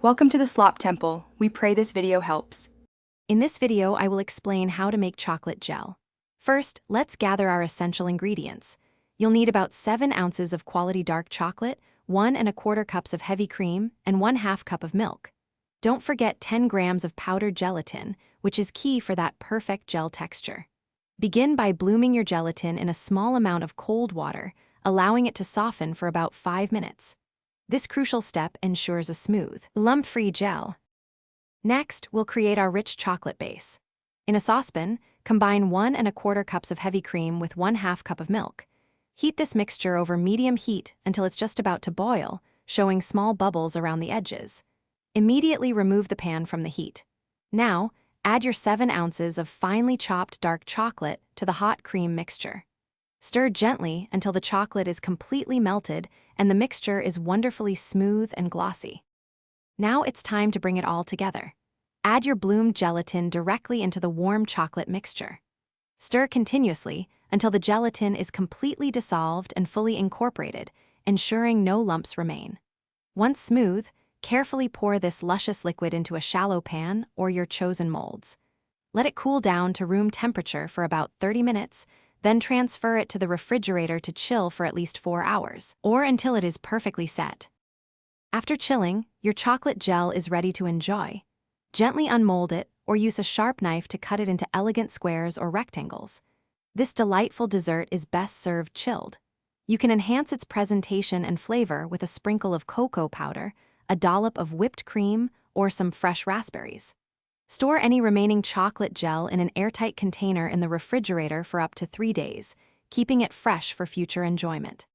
Welcome to the Slop Temple. We pray this video helps. In this video, I will explain how to make chocolate gel. First, let's gather our essential ingredients. You'll need about 7 ounces of quality dark chocolate, 1¼ cups of heavy cream, and 1/2 cup of milk. Don't forget 10 grams of powdered gelatin, which is key for that perfect gel texture. Begin by blooming your gelatin in a small amount of cold water, allowing it to soften for about 5 minutes. This crucial step ensures a smooth, lump-free gel. Next, we'll create our rich chocolate base. In a saucepan, combine 1¼ cups of heavy cream with 1/2 cup of milk. Heat this mixture over medium heat until it's just about to boil, showing small bubbles around the edges. Immediately remove the pan from the heat. Now, add your 7 ounces of finely chopped dark chocolate to the hot cream mixture. Stir gently until the chocolate is completely melted and the mixture is wonderfully smooth and glossy. Now it's time to bring it all together. Add your bloomed gelatin directly into the warm chocolate mixture. Stir continuously until the gelatin is completely dissolved and fully incorporated, ensuring no lumps remain. Once smooth, carefully pour this luscious liquid into a shallow pan or your chosen molds. Let it cool down to room temperature for about 30 minutes, then transfer it to the refrigerator to chill for at least 4 hours, or until it is perfectly set. After chilling, your chocolate gel is ready to enjoy. Gently unmold it or use a sharp knife to cut it into elegant squares or rectangles. This delightful dessert is best served chilled. You can enhance its presentation and flavor with a sprinkle of cocoa powder, a dollop of whipped cream, or some fresh raspberries. Store any remaining chocolate gel in an airtight container in the refrigerator for up to 3 days, keeping it fresh for future enjoyment.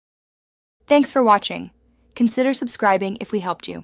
Thanks for watching. Consider subscribing if we helped you.